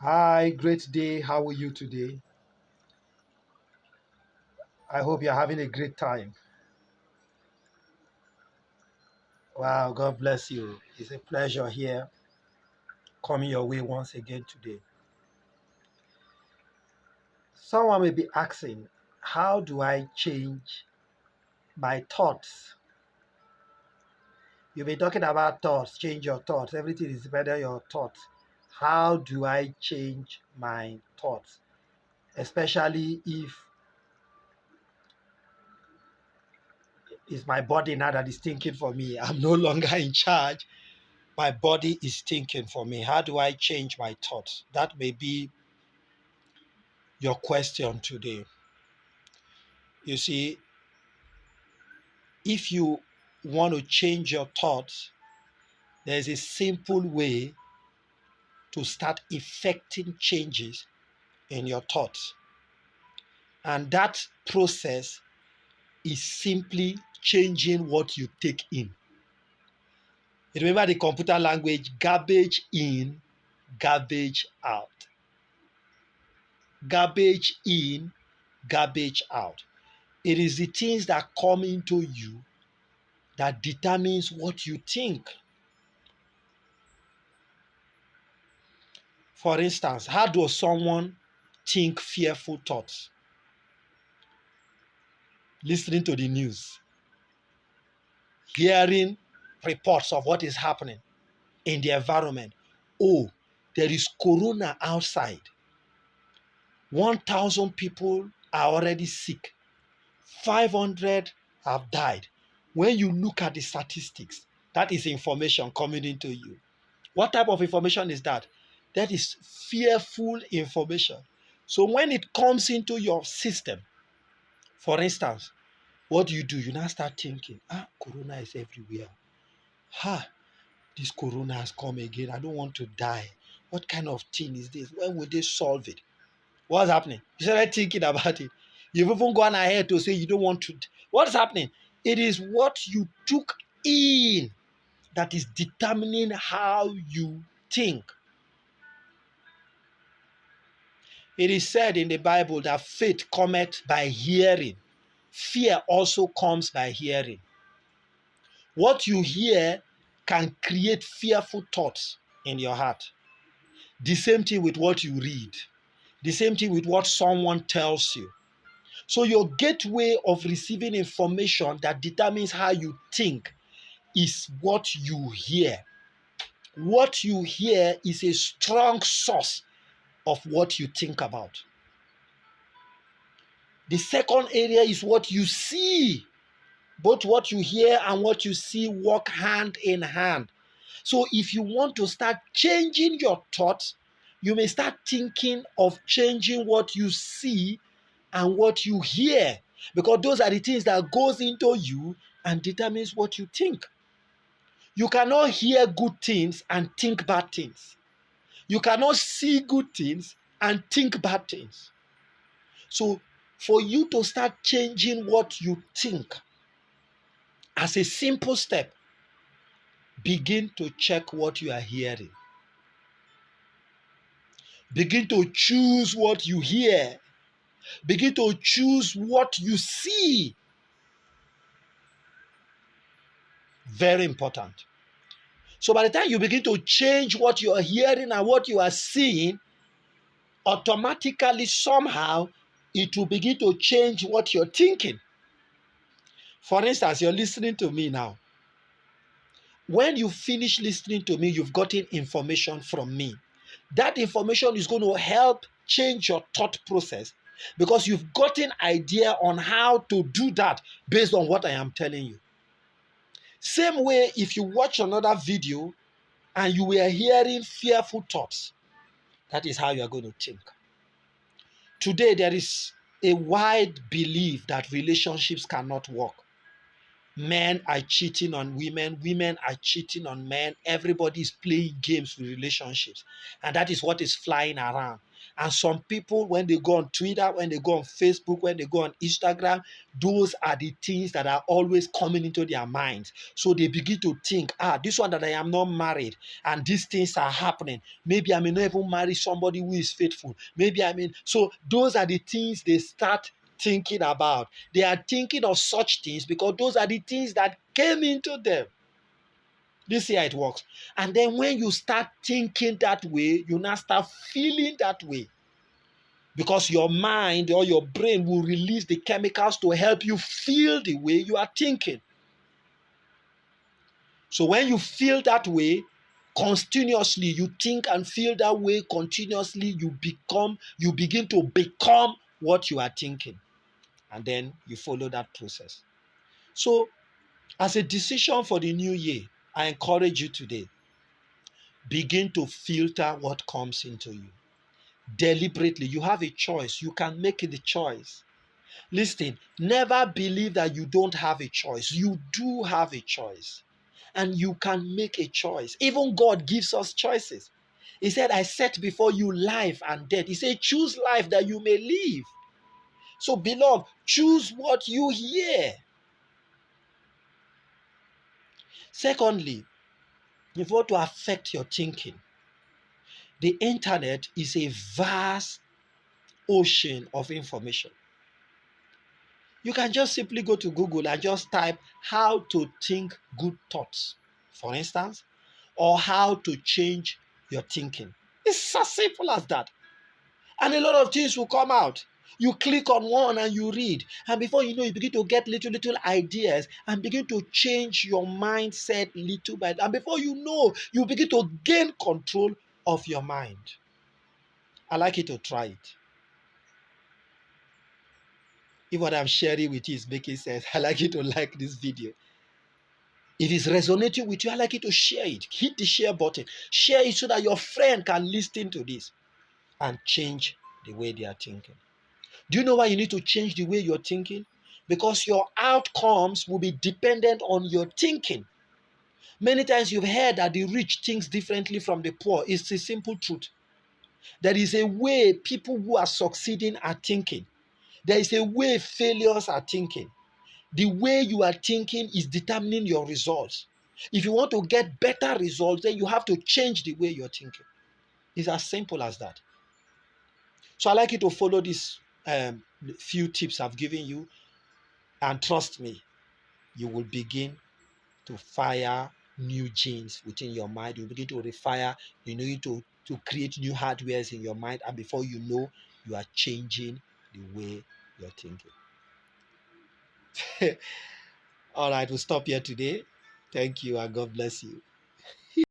Hi, great day. How are you today? I hope you're having a great time. Wow, God bless you. It's a pleasure here coming your way once again today. Someone may be asking, how do I change my thoughts? You've been talking about thoughts, change your thoughts. Everything is dependent on your thoughts. How do I change my thoughts? Especially if it's my body now that is thinking for me. I'm no longer in charge. My body is thinking for me. How do I change my thoughts? That may be your question today. You see, if you want to change your thoughts, there's a simple way to start effecting changes in your thoughts. And that process is simply changing what you take in. Remember the computer language, garbage in, garbage out. Garbage in, garbage out. It is the things that come into you that determines what you think. For instance, how does someone think fearful thoughts? Listening to the news, hearing reports of what is happening in the environment. Oh, there is corona outside. 1,000 people are already sick. 500 have died. When you look at the statistics, that is information coming into you. What type of information is that? That is fearful information. So when it comes into your system, for instance, what do? You now start thinking, corona is everywhere. This corona has come again. I don't want to die. What kind of thing is this? When will they solve it? What's happening? You started thinking about it. You've even gone ahead to say you don't want to. What's happening? It is what you took in that is determining how you think. It is said in the Bible that faith cometh by hearing. Fear also comes by hearing. What you hear can create fearful thoughts in your heart. The same thing with what you read. The same thing with what someone tells you. So your gateway of receiving information that determines how you think is what you hear. What you hear is a strong source of what you think about. The second area is what you see. Both what you hear and what you see work hand in hand. So if you want to start changing your thoughts, you may start thinking of changing what you see and what you hear, because those are the things that goes into you and determines what you think. You cannot hear good things and think bad things. You cannot see good things and think bad things. So for you to start changing what you think, as a simple step, begin to check what you are hearing. Begin to choose what you hear. Begin to choose what you see. Very important. So by the time you begin to change what you are hearing and what you are seeing, automatically, somehow, it will begin to change what you're thinking. For instance, you're listening to me now. When you finish listening to me, you've gotten information from me. That information is going to help change your thought process because you've gotten idea on how to do that based on what I am telling you. Same way, if you watch another video and you were hearing fearful thoughts, that is how you are going to think. Today, there is a wide belief that relationships cannot work. Men are cheating on women. Women are cheating on men. Everybody is playing games with relationships. And that is what is flying around. And some people, when they go on Twitter, when they go on Facebook, when they go on Instagram, those are the things that are always coming into their minds. So they begin to think, this one that I am not married and these things are happening. Maybe I may not even marry somebody who is faithful. So those are the things they start thinking about. They are thinking of such things because those are the things that came into them. This is how it works. And then when you start thinking that way, you now start feeling that way. Because your mind or your brain will release the chemicals to help you feel the way you are thinking. So when you feel that way, continuously, you think and feel that way continuously, you begin to become what you are thinking. And then you follow that process. So as a decision for the new year, I encourage you today, begin to filter what comes into you. Deliberately, you have a choice. You can make the choice. Listen, never believe that you don't have a choice. You do have a choice. And you can make a choice. Even God gives us choices. He said, I set before you life and death. He said, choose life that you may live. So, beloved, choose what you hear. Secondly, if you want to affect your thinking, the internet is a vast ocean of information. You can just simply go to Google and just type how to think good thoughts, for instance, or how to change your thinking. It's as simple as that. And a lot of things will come out. You click on one and you read, and before you know, you begin to get little ideas and begin to change your mindset little by little. And before you know, you begin to gain control of your mind. I like you to try it. If what I'm sharing with you is making sense, I like you to like this video. If it's resonating with you, I like you to share it. Hit the share button. Share it so that your friend can listen to this and change the way they are thinking. Do you know why you need to change the way you're thinking? Because your outcomes will be dependent on your thinking. Many times you've heard that the rich thinks differently from the poor. It's a simple truth. There is a way people who are succeeding are thinking. There is a way failures are thinking. The way you are thinking is determining your results. If you want to get better results, then you have to change the way you're thinking. It's as simple as that. So I like you to follow these few tips I've given you, and trust me, you will begin to fire new genes within your mind. You begin to refire, to create new hardwares in your mind, and before you know, you are changing the way you're thinking. All right, we'll stop here today. Thank you, and God bless you.